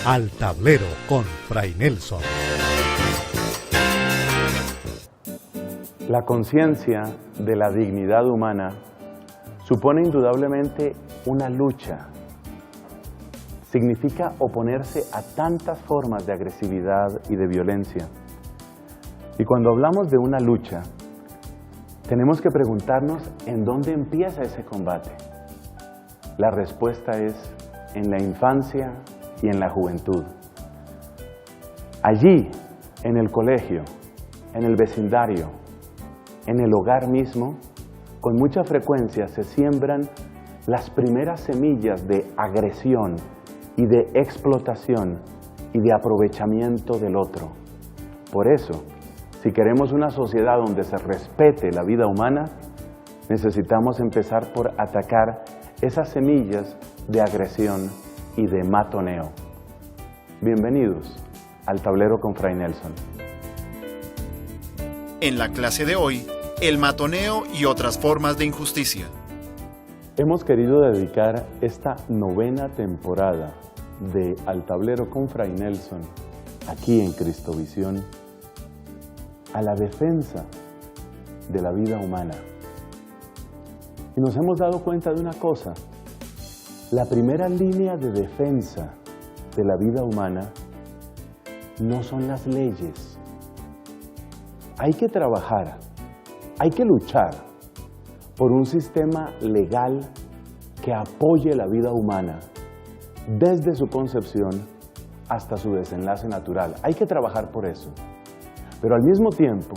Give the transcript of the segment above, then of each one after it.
Al Tablero con Fray Nelson. La conciencia de la dignidad humana supone indudablemente una lucha. Significa oponerse a tantas formas de agresividad y de violencia. Y cuando hablamos de una lucha, tenemos que preguntarnos en dónde empieza ese combate. La respuesta es en la infancia y en la juventud. Allí, en el colegio, en el vecindario, en el hogar mismo, con mucha frecuencia se siembran las primeras semillas de agresión y de explotación y de aprovechamiento del otro. Por eso, si queremos una sociedad donde se respete la vida humana, necesitamos empezar por atacar esas semillas de agresión y de matoneo. Bienvenidos al Tablero con Fray Nelson. En la clase de hoy, el matoneo y otras formas de injusticia. Hemos querido dedicar esta 9ª temporada de Al Tablero con Fray Nelson, aquí en Cristovisión, a la defensa de la vida humana. Y nos hemos dado cuenta de una cosa: la primera línea de defensa de la vida humana no son las leyes. Hay que trabajar, hay que luchar por un sistema legal que apoye la vida humana desde su concepción hasta su desenlace natural. Hay que trabajar por eso. Pero al mismo tiempo,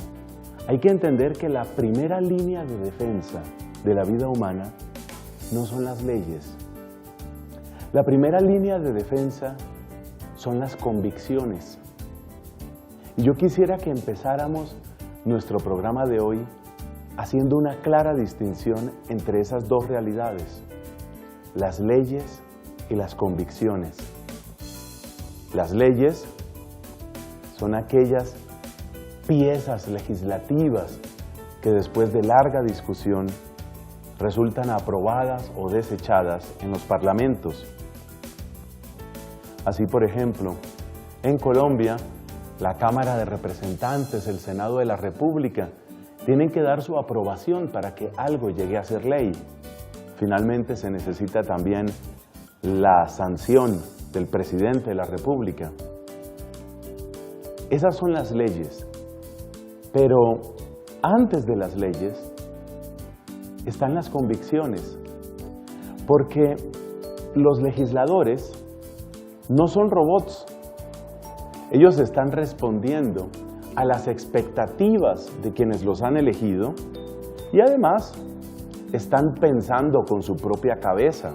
hay que entender que la primera línea de defensa de la vida humana no son las leyes. La primera línea de defensa son las convicciones. Y yo quisiera que empezáramos nuestro programa de hoy haciendo una clara distinción entre esas dos realidades, las leyes y las convicciones. Las leyes son aquellas piezas legislativas que después de larga discusión resultan aprobadas o desechadas en los parlamentos. Así, por ejemplo, en Colombia, la Cámara de Representantes, el Senado de la República, tienen que dar su aprobación para que algo llegue a ser ley. Finalmente se necesita también la sanción del presidente de la República. Esas son las leyes. Pero antes de las leyes están las convicciones, porque los legisladores no son robots. Ellos están respondiendo a las expectativas de quienes los han elegido y además están pensando con su propia cabeza,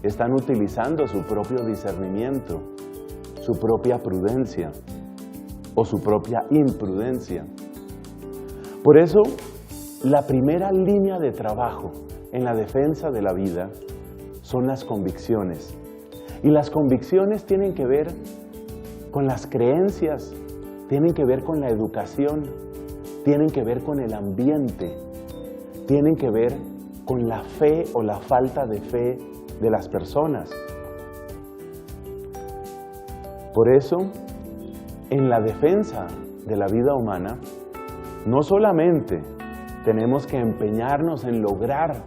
están utilizando su propio discernimiento, su propia prudencia o su propia imprudencia. Por eso, la primera línea de trabajo en la defensa de la vida son las convicciones. Y las convicciones tienen que ver con las creencias, tienen que ver con la educación, tienen que ver con el ambiente, tienen que ver con la fe o la falta de fe de las personas. Por eso, en la defensa de la vida humana, no solamente tenemos que empeñarnos en lograr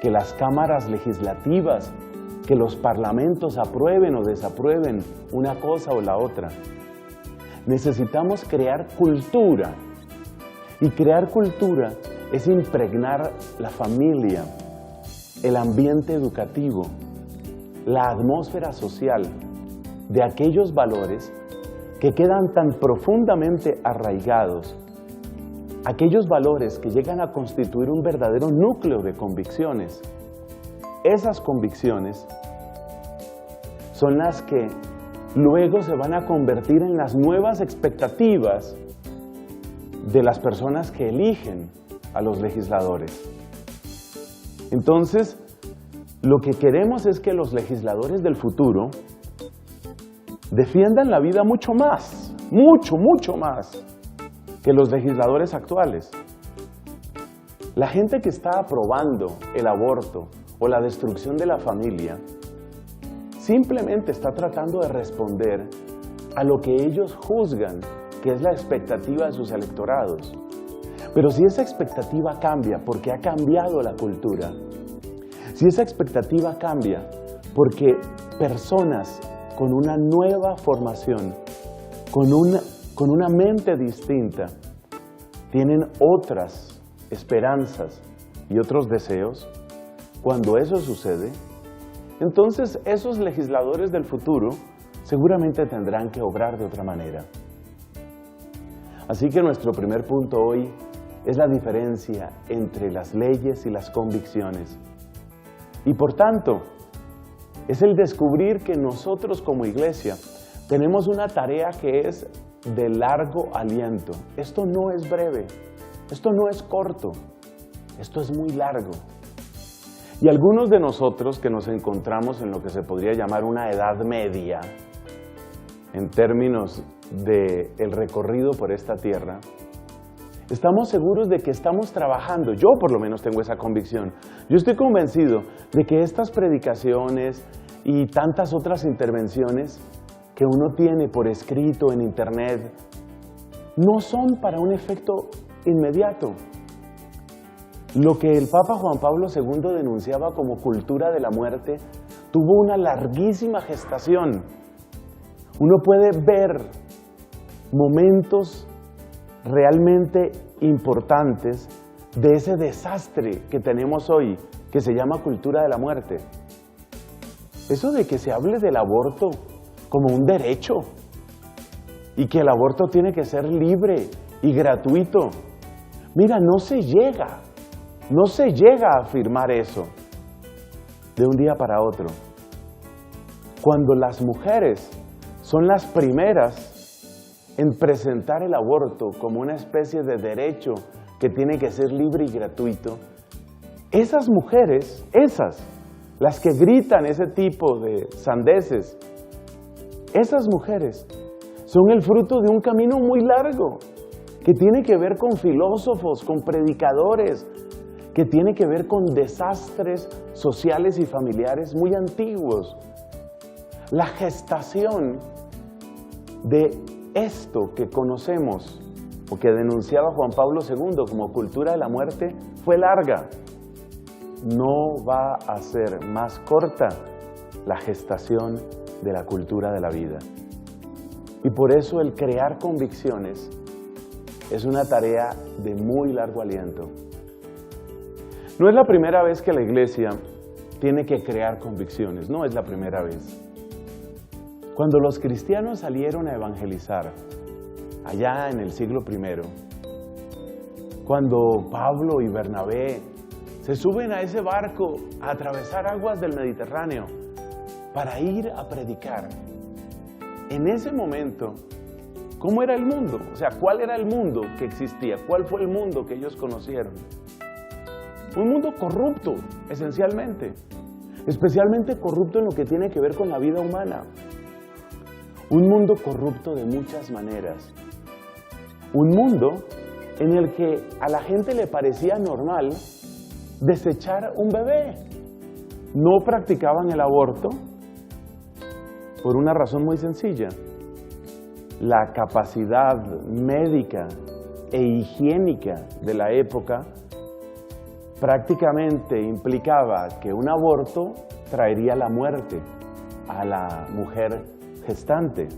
que las cámaras legislativas, que los parlamentos aprueben o desaprueben una cosa o la otra. Necesitamos crear cultura. Y crear cultura es impregnar la familia, el ambiente educativo, la atmósfera social de aquellos valores que quedan tan profundamente arraigados, aquellos valores que llegan a constituir un verdadero núcleo de convicciones. Esas convicciones son las que luego se van a convertir en las nuevas expectativas de las personas que eligen a los legisladores. Entonces, lo que queremos es que los legisladores del futuro defiendan la vida mucho más, mucho más que los legisladores actuales. La gente que está aprobando el aborto o la destrucción de la familia simplemente está tratando de responder a lo que ellos juzgan que es la expectativa de sus electorados. Pero si esa expectativa cambia porque ha cambiado la cultura, si esa expectativa cambia porque personas con una nueva formación, con una mente distinta, tienen otras esperanzas y otros deseos, cuando eso sucede, entonces esos legisladores del futuro seguramente tendrán que obrar de otra manera. Así que nuestro primer punto hoy es la diferencia entre las leyes y las convicciones. Y por tanto, es el descubrir que nosotros como iglesia tenemos una tarea que es de largo aliento. Esto no es breve, esto no es corto, esto es muy largo. Y algunos de nosotros que nos encontramos en lo que se podría llamar una edad media, en términos del recorrido por esta tierra, estamos seguros de que estamos trabajando. Yo por lo menos tengo esa convicción. Yo estoy convencido de que estas predicaciones y tantas otras intervenciones que uno tiene por escrito en internet no son para un efecto inmediato. Lo que el Papa Juan Pablo II denunciaba como cultura de la muerte tuvo una larguísima gestación. Uno puede ver momentos realmente importantes de ese desastre que tenemos hoy, que se llama cultura de la muerte. Eso de que se hable del aborto como un derecho y que el aborto tiene que ser libre y gratuito. Mira, no se llega a afirmar eso de un día para otro. Cuando las mujeres son las primeras en presentar el aborto como una especie de derecho que tiene que ser libre y gratuito, esas mujeres, las que gritan ese tipo de sandeces, esas mujeres son el fruto de un camino muy largo, que tiene que ver con filósofos, con predicadores, que tiene que ver con desastres sociales y familiares muy antiguos. La gestación de esto que conocemos o que denunciaba Juan Pablo II como cultura de la muerte fue larga. No va a ser más corta la gestación de la cultura de la vida. Y por eso el crear convicciones es una tarea de muy largo aliento. No es la primera vez que la iglesia tiene que crear convicciones, no es la primera vez. Cuando los cristianos salieron a evangelizar, allá en el siglo I, cuando Pablo y Bernabé se suben a ese barco a atravesar aguas del Mediterráneo para ir a predicar, en ese momento, ¿cómo era el mundo? O sea, ¿cuál era el mundo que existía? ¿Cuál fue el mundo que ellos conocieron? Un mundo corrupto, esencialmente, especialmente corrupto en lo que tiene que ver con la vida humana. Un mundo corrupto de muchas maneras. Un mundo en el que a la gente le parecía normal desechar un bebé. No practicaban el aborto por una razón muy sencilla. La capacidad médica e higiénica de la época prácticamente implicaba que un aborto traería la muerte a la mujer gestante.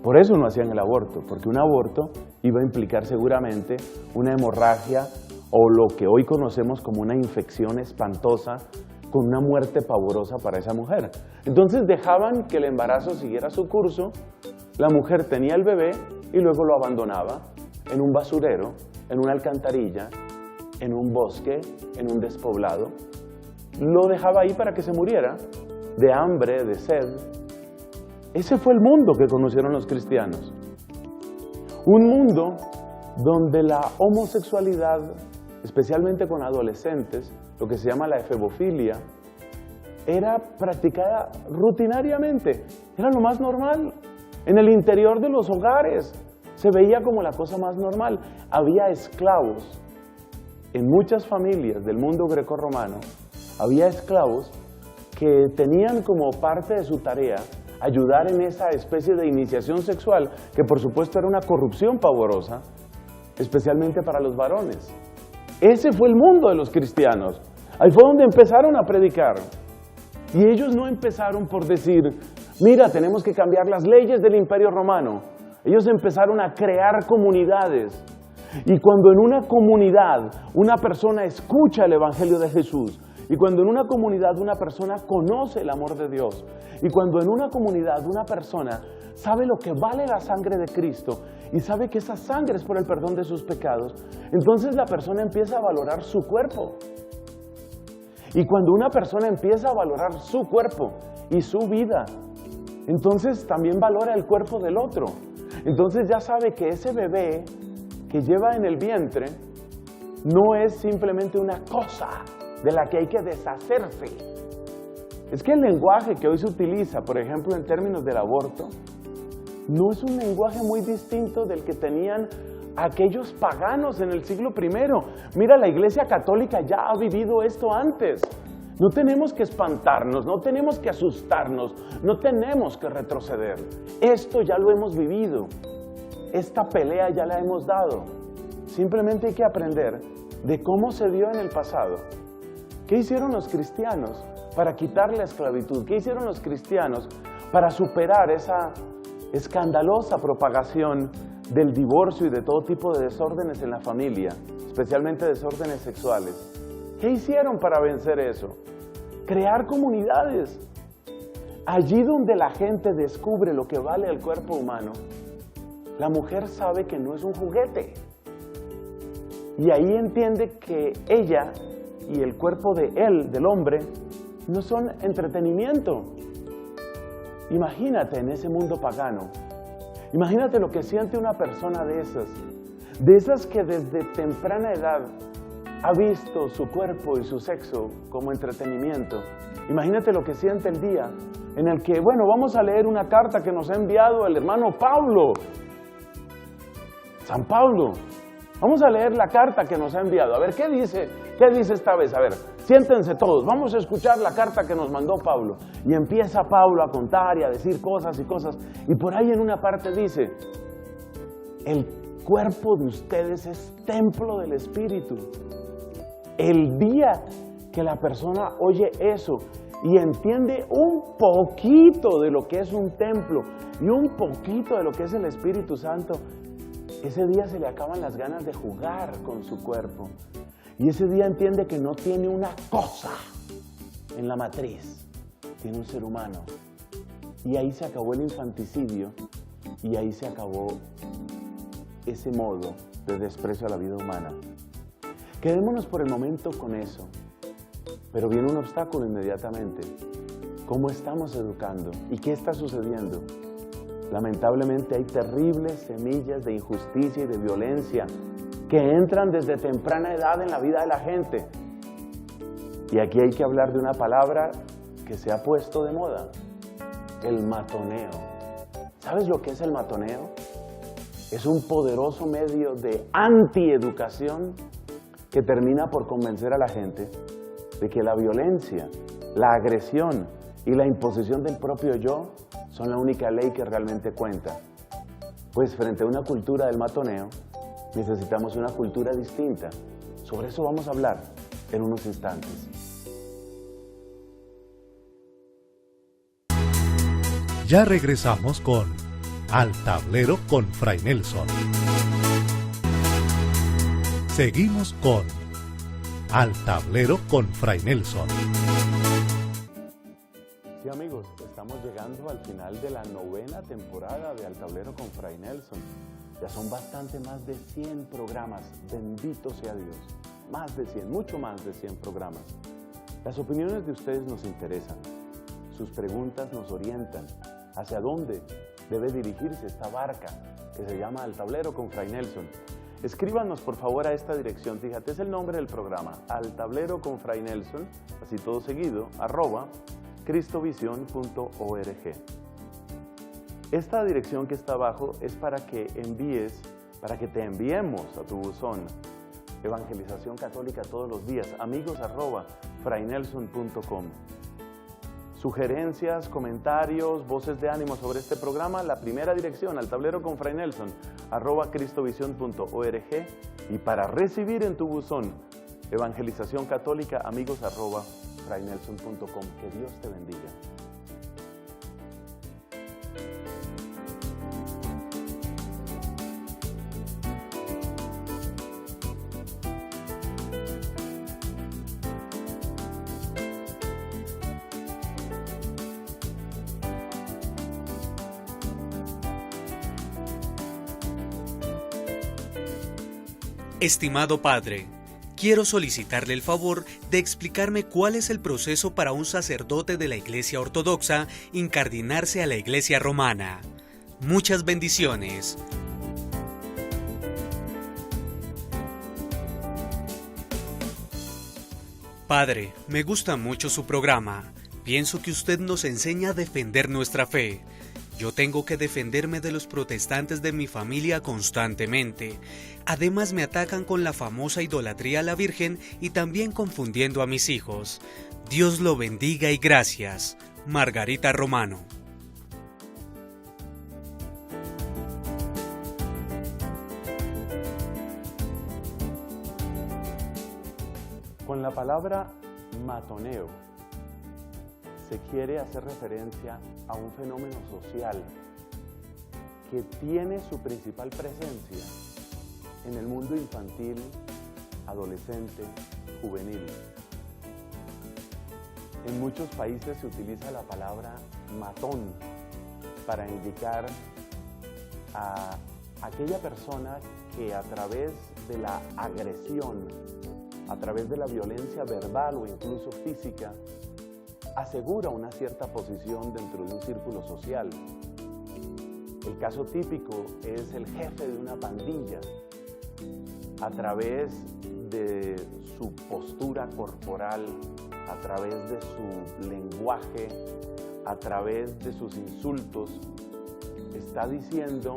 Por eso no hacían el aborto, porque un aborto iba a implicar seguramente una hemorragia o lo que hoy conocemos como una infección espantosa con una muerte pavorosa para esa mujer. Entonces dejaban que el embarazo siguiera su curso, la mujer tenía el bebé y luego lo abandonaba en un basurero, en una alcantarilla, en un bosque, en un despoblado. Lo dejaba ahí para que se muriera de hambre, de sed. Ese fue el mundo que conocieron los cristianos. Un mundo donde la homosexualidad, especialmente con adolescentes, lo que se llama la efebofilia, era practicada rutinariamente, era lo más normal. En el interior de los hogares se veía como la cosa más normal. Había esclavos en muchas familias del mundo grecorromano, había esclavos que tenían como parte de su tarea ayudar en esa especie de iniciación sexual, que por supuesto era una corrupción pavorosa, especialmente para los varones. Ese fue el mundo de los cristianos. Ahí fue donde empezaron a predicar. Y ellos no empezaron por decir, mira, tenemos que cambiar las leyes del Imperio Romano. Ellos empezaron a crear comunidades. Y cuando en una comunidad una persona escucha el Evangelio de Jesús, y cuando en una comunidad una persona conoce el amor de Dios, y cuando en una comunidad una persona sabe lo que vale la sangre de Cristo, y sabe que esa sangre es por el perdón de sus pecados, entonces la persona empieza a valorar su cuerpo. Y cuando una persona empieza a valorar su cuerpo y su vida, entonces también valora el cuerpo del otro. Entonces ya sabe que ese bebé que lleva en el vientre no es simplemente una cosa de la que hay que deshacerse. Es que el lenguaje que hoy se utiliza, por ejemplo, en términos del aborto, no es un lenguaje muy distinto del que tenían aquellos paganos en el siglo I. Mira, la Iglesia Católica ya ha vivido esto antes. No tenemos que espantarnos, no tenemos que asustarnos, no tenemos que retroceder. Esto ya lo hemos vivido. Esta pelea ya la hemos dado. Simplemente hay que aprender de cómo se dio en el pasado. ¿Qué hicieron los cristianos para quitar la esclavitud? ¿Qué hicieron los cristianos para superar esa escandalosa propagación del divorcio y de todo tipo de desórdenes en la familia, especialmente desórdenes sexuales? ¿Qué hicieron para vencer eso? Crear comunidades. Allí donde la gente descubre lo que vale el cuerpo humano, la mujer sabe que no es un juguete. Y ahí entiende que ella y el cuerpo de él, del hombre, no son entretenimiento. Imagínate en ese mundo pagano. Imagínate lo que siente una persona de esas que desde temprana edad ha visto su cuerpo y su sexo como entretenimiento. Imagínate lo que siente el día en el que, bueno, vamos a leer una carta que nos ha enviado el hermano Pablo. San Pablo. Vamos a leer la carta que nos ha enviado. A ver, ¿qué dice? ¿Qué dice esta vez? A ver, siéntense todos. Vamos a escuchar la carta que nos mandó Pablo. Y empieza Pablo a contar y a decir cosas y cosas. Y por ahí en una parte dice, el cuerpo de ustedes es templo del Espíritu. El día que la persona oye eso y entiende un poquito de lo que es un templo y un poquito de lo que es el Espíritu Santo, ese día se le acaban las ganas de jugar con su cuerpo. Y ese día entiende que no tiene una cosa en la matriz, tiene un ser humano. Y ahí se acabó el infanticidio y ahí se acabó ese modo de desprecio a la vida humana. Quedémonos por el momento con eso, pero viene un obstáculo inmediatamente. ¿Cómo estamos educando? ¿Y qué está sucediendo? Lamentablemente hay terribles semillas de injusticia y de violencia que entran desde temprana edad en la vida de la gente. Y aquí hay que hablar de una palabra que se ha puesto de moda, el matoneo. ¿Sabes lo que es el matoneo? Es un poderoso medio de antieducación que termina por convencer a la gente de que la violencia, la agresión y la imposición del propio yo son la única ley que realmente cuenta. Pues frente a una cultura del matoneo, necesitamos una cultura distinta. Sobre eso vamos a hablar en unos instantes. Ya regresamos con Al Tablero con Fray Nelson. Seguimos con Al Tablero con Fray Nelson. Sí, amigos, estamos llegando al final de la 9ª temporada de Al Tablero con Fray Nelson. Ya son bastante más de 100 programas, bendito sea Dios. Más de 100, mucho más de 100 programas. Las opiniones de ustedes nos interesan. Sus preguntas nos orientan. ¿Hacia dónde debe dirigirse esta barca que se llama Al Tablero con Fray Nelson? Escríbanos por favor a esta dirección. Fíjate, es el nombre del programa. Al Tablero con Fray Nelson, así todo seguido, @cristovision.org. Esta dirección que está abajo es para que te enviemos a tu buzón evangelización católica todos los días, amigos@fraynelson.com. sugerencias, comentarios, voces de ánimo sobre este programa, la primera dirección al tablero con Fray Nelson, @cristovision.org, y para recibir en tu buzón evangelización católica, amigos @fraynelson.com. Que Dios te bendiga. Estimado Padre, quiero solicitarle el favor de explicarme cuál es el proceso para un sacerdote de la Iglesia Ortodoxa incardinarse a la Iglesia Romana. Muchas bendiciones. Padre, me gusta mucho su programa. Pienso que usted nos enseña a defender nuestra fe. Yo tengo que defenderme de los protestantes de mi familia constantemente. Además me atacan con la famosa idolatría a la Virgen y también confundiendo a mis hijos. Dios lo bendiga y gracias. Margarita Romano. Con la palabra matoneo se quiere hacer referencia a un fenómeno social que tiene su principal presencia en el mundo infantil, adolescente, juvenil. En muchos países se utiliza la palabra matón para indicar a aquella persona que a través de la agresión, a través de la violencia verbal o incluso física, asegura una cierta posición dentro de un círculo social. El caso típico es el jefe de una pandilla. A través de su postura corporal, a través de su lenguaje, a través de sus insultos, está diciendo: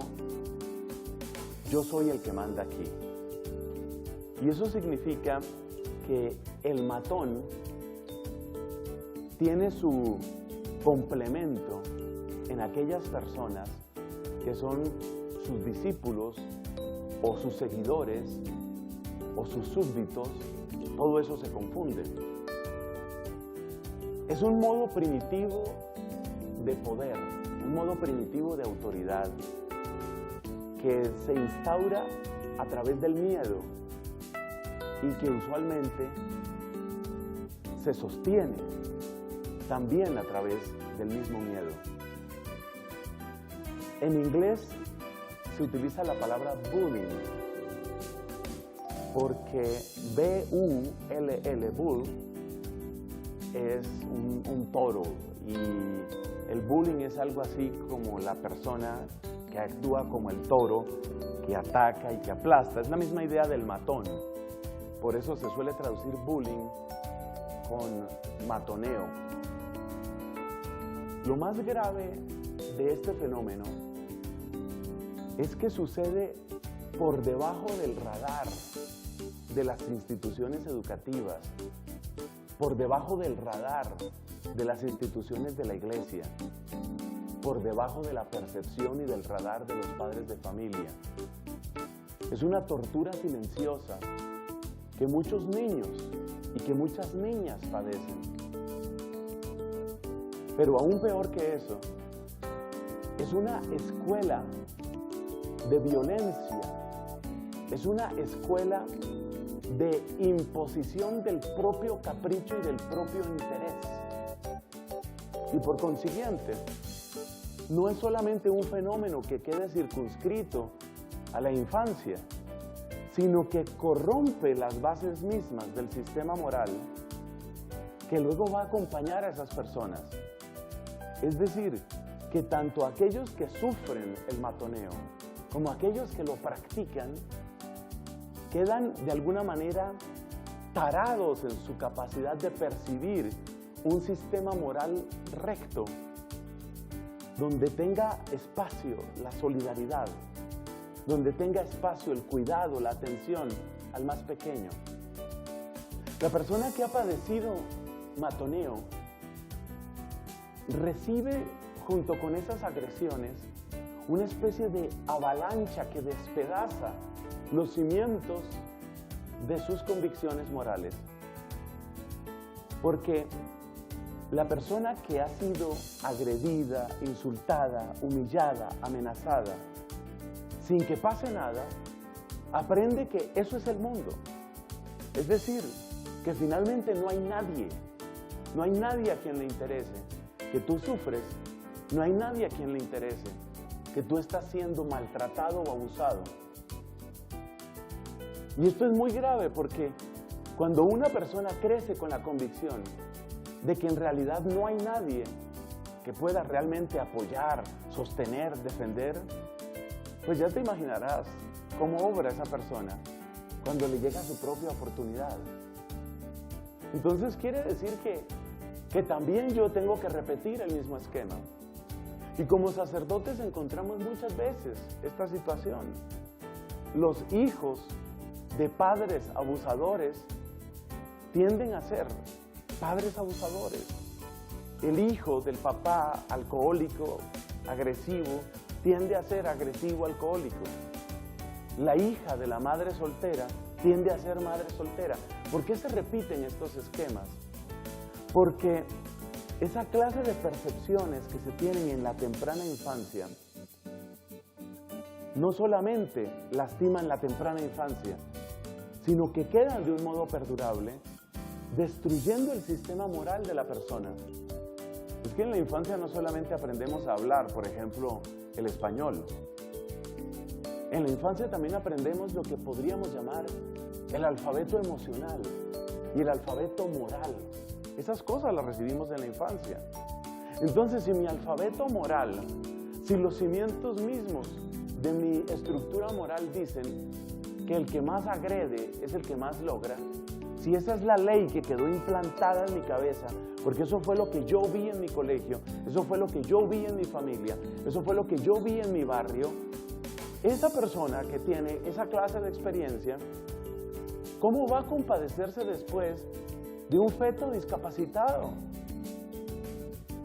yo soy el que manda aquí. Y eso significa que el matón tiene su complemento en aquellas personas que son sus discípulos o sus seguidores o sus súbditos. Todo eso se confunde. Es un modo primitivo de poder, un modo primitivo de autoridad que se instaura a través del miedo y que usualmente se sostiene también a través del mismo miedo. En inglés se utiliza la palabra bullying, porque B-U-L-L, bull, es un toro, y el bullying es algo así como la persona que actúa como el toro, que ataca y que aplasta. Es la misma idea del matón. Por eso se suele traducir bullying con matoneo. Lo más grave de este fenómeno es que sucede por debajo del radar de las instituciones educativas, por debajo del radar de las instituciones de la iglesia, por debajo de la percepción y del radar de los padres de familia. Es una tortura silenciosa que muchos niños y que muchas niñas padecen. Pero aún peor que eso, es una escuela de violencia, es una escuela de imposición del propio capricho y del propio interés. Y por consiguiente, no es solamente un fenómeno que quede circunscrito a la infancia, sino que corrompe las bases mismas del sistema moral que luego va a acompañar a esas personas. Es decir, que tanto aquellos que sufren el matoneo como aquellos que lo practican quedan de alguna manera tarados en su capacidad de percibir un sistema moral recto, donde tenga espacio la solidaridad, donde tenga espacio el cuidado, la atención al más pequeño. La persona que ha padecido matoneo recibe junto con esas agresiones una especie de avalancha que despedaza los cimientos de sus convicciones morales. Porque la persona que ha sido agredida, insultada, humillada, amenazada, sin que pase nada, aprende que eso es el mundo. Es decir, que finalmente no hay nadie a quien le interese que tú sufres, no hay nadie a quien le interese que tú estás siendo maltratado o abusado. Y esto es muy grave porque cuando una persona crece con la convicción de que en realidad no hay nadie que pueda realmente apoyar, sostener, defender, pues ya te imaginarás cómo obra esa persona cuando le llega su propia oportunidad. Entonces quiere decir que también yo tengo que repetir el mismo esquema. Y como sacerdotes encontramos muchas veces esta situación. Los hijos de padres abusadores tienden a ser padres abusadores. El hijo del papá alcohólico, agresivo, tiende a ser agresivo alcohólico. La hija de la madre soltera tiende a ser madre soltera. ¿Por qué se repiten estos esquemas? Porque esa clase de percepciones que se tienen en la temprana infancia no solamente lastiman la temprana infancia, sino que quedan de un modo perdurable, destruyendo el sistema moral de la persona. Es que en la infancia no solamente aprendemos a hablar, por ejemplo, el español. En la infancia también aprendemos lo que podríamos llamar el alfabeto emocional y el alfabeto moral. Esas cosas las recibimos en la infancia. Entonces, si mi alfabeto moral, si los cimientos mismos de mi estructura moral dicen que el que más agrede es el que más logra, si esa es la ley que quedó implantada en mi cabeza, porque eso fue lo que yo vi en mi colegio, eso fue lo que yo vi en mi familia, eso fue lo que yo vi en mi barrio, esa persona que tiene esa clase de experiencia, ¿cómo va a compadecerse después de un feto discapacitado?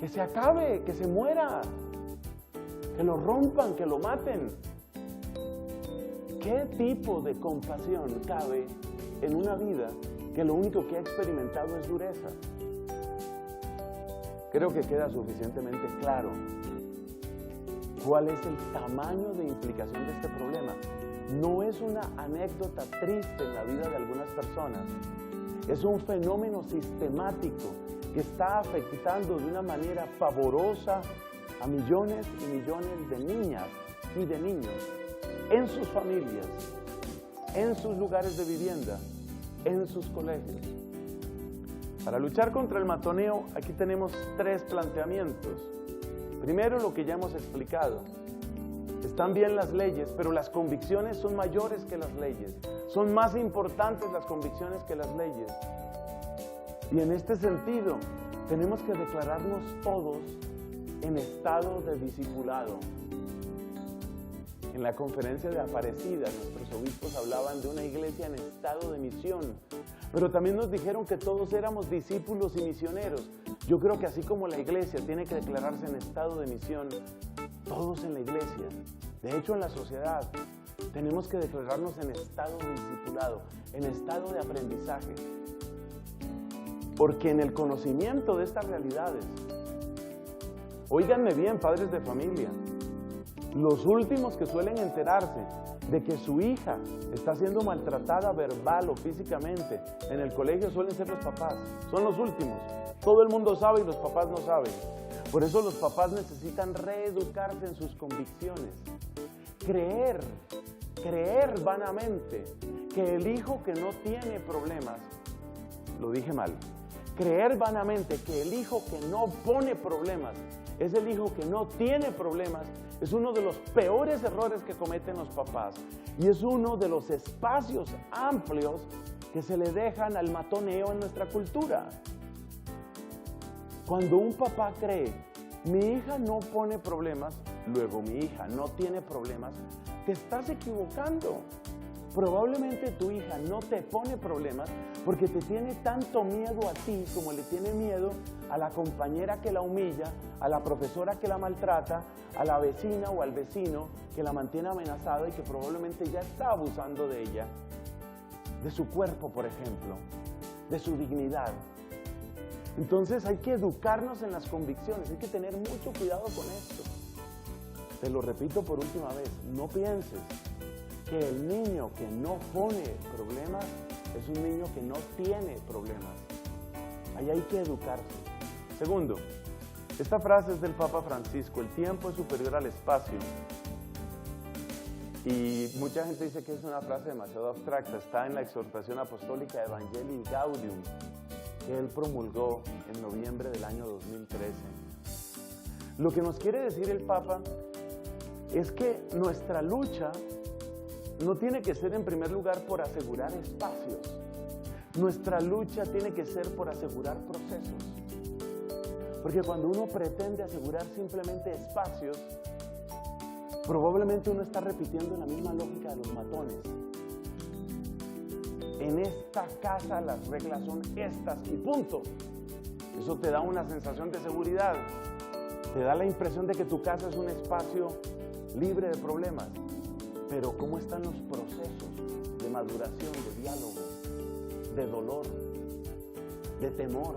Que se acabe, que se muera, que lo rompan, que lo maten. ¿Qué tipo de compasión cabe en una vida que lo único que ha experimentado es dureza? Creo que queda suficientemente claro cuál es el tamaño de implicación de este problema. No es una anécdota triste en la vida de algunas personas, es un fenómeno sistemático que está afectando de una manera pavorosa a millones y millones de niñas y de niños en sus familias, en sus lugares de vivienda, en sus colegios. Para luchar contra el matoneo, aquí tenemos 3 planteamientos. Primero, lo que ya hemos explicado. Están bien las leyes, pero las convicciones son mayores que las leyes. Son más importantes las convicciones que las leyes. Y en este sentido, tenemos que declararnos todos en estado de discipulado. En la conferencia de Aparecida, nuestros obispos hablaban de una iglesia en estado de misión, pero también nos dijeron que todos éramos discípulos y misioneros. Yo creo que así como la iglesia tiene que declararse en estado de misión, todos en la iglesia, de hecho en la sociedad, tenemos que declararnos en estado de discipulado, en estado de aprendizaje. Porque en el conocimiento de estas realidades, óiganme bien, padres de familia, los últimos que suelen enterarse de que su hija está siendo maltratada verbal o físicamente en el colegio suelen ser los papás, son los últimos. Todo el mundo sabe y los papás no saben. Por eso los papás necesitan reeducarse en sus convicciones. Creer vanamente que el hijo que no tiene problemas, lo dije mal, creer vanamente que el hijo que no pone problemas es el hijo que no tiene problemas, es uno de los peores errores que cometen los papás y es uno de los espacios amplios que se le dejan al matoneo en nuestra cultura. Cuando un papá cree, mi hija no pone problemas, luego mi hija no tiene problemas, te estás equivocando. Probablemente tu hija no te pone problemas porque te tiene tanto miedo a ti como le tiene miedo a la compañera que la humilla, a la profesora que la maltrata, a la vecina o al vecino que la mantiene amenazada y que probablemente ya está abusando de ella, de su cuerpo, por ejemplo, de su dignidad. Entonces hay que educarnos en las convicciones, hay que tener mucho cuidado con esto. Te lo repito por última vez, no pienses que el niño que no pone problemas es un niño que no tiene problemas. Ahí hay que educarse. Segundo, esta frase es del Papa Francisco: el tiempo es superior al espacio. Y mucha gente dice que es una frase demasiado abstracta. Está en la exhortación apostólica Evangelii Gaudium, que él promulgó en noviembre del año 2013. Lo que nos quiere decir el Papa es que nuestra lucha no tiene que ser en primer lugar por asegurar espacios. Nuestra lucha tiene que ser por asegurar procesos. Porque cuando uno pretende asegurar simplemente espacios, probablemente uno está repitiendo la misma lógica de los matones. En esta casa las reglas son estas y punto. Eso te da una sensación de seguridad. Te da la impresión de que tu casa es un espacio libre de problemas. Pero ¿cómo están los procesos de maduración, de diálogo, de dolor, de temor?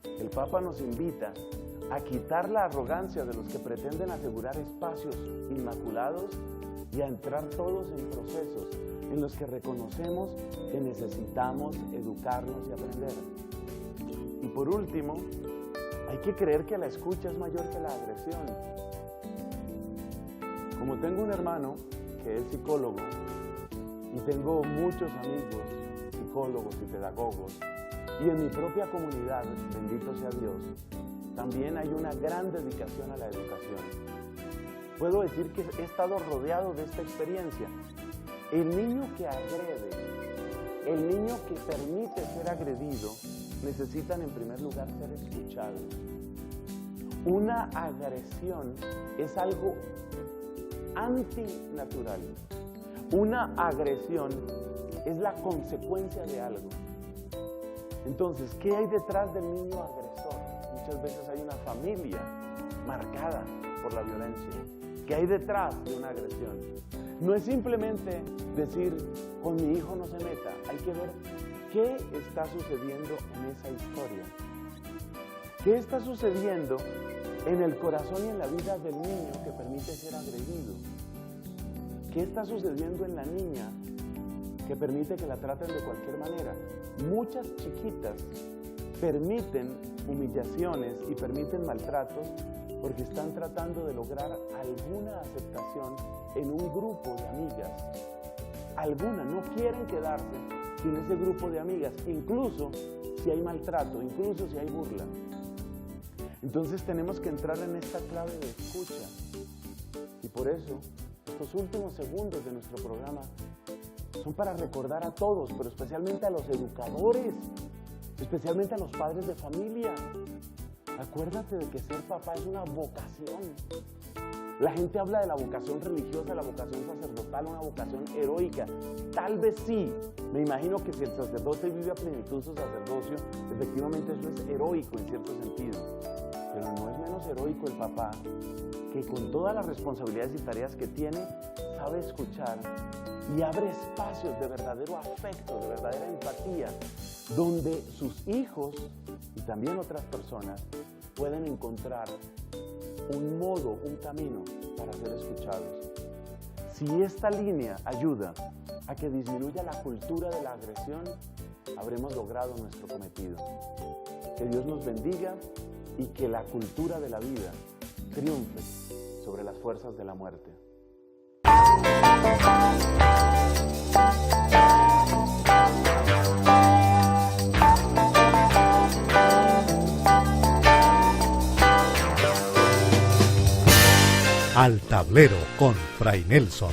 El Papa nos invita a quitar la arrogancia de los que pretenden asegurar espacios inmaculados y a entrar todos en procesos en los que reconocemos que necesitamos educarnos y aprender. Y por último, hay que creer que la escucha es mayor que la agresión. Como tengo un hermano que es psicólogo y tengo muchos amigos psicólogos y pedagogos, y en mi propia comunidad, bendito sea Dios, también hay una gran dedicación a la educación. Puedo decir que he estado rodeado de esta experiencia. El niño que agrede, el niño que permite ser agredido, necesitan en primer lugar ser escuchados. Una agresión es algo antinatural. Una agresión es la consecuencia de algo. Entonces, ¿qué hay detrás del niño agresor? Muchas veces hay una familia marcada por la violencia. ¿Qué hay detrás de una agresión? No es simplemente decir, con mi hijo no se meta. Hay que ver qué está sucediendo en esa historia. ¿Qué está sucediendo en el corazón y en la vida del niño que permite ser agredido? ¿Qué está sucediendo en la niña que permite que la traten de cualquier manera? Muchas chiquitas permiten humillaciones y permiten maltratos porque están tratando de lograr alguna aceptación en un grupo de amigas. Algunas no quieren quedarse sin ese grupo de amigas, incluso si hay maltrato, incluso si hay burla. Entonces tenemos que entrar en esta clave de escucha. Y por eso, estos últimos segundos de nuestro programa son para recordar a todos, pero especialmente a los educadores, especialmente a los padres de familia. Acuérdate de que ser papá es una vocación. La gente habla de la vocación religiosa, la vocación sacerdotal, una vocación heroica. Tal vez sí. Me imagino que si el sacerdote vive a plenitud su sacerdocio, efectivamente eso es heroico en cierto sentido. Pero no es menos heroico el papá que con todas las responsabilidades y tareas que tiene, sabe escuchar y abre espacios de verdadero afecto, de verdadera empatía, donde sus hijos y también otras personas pueden encontrar un modo, un camino para ser escuchados. Si esta línea ayuda a que disminuya la cultura de la agresión, habremos logrado nuestro cometido. Que Dios nos bendiga y que la cultura de la vida triunfe sobre las fuerzas de la muerte. Al tablero con Fray Nelson.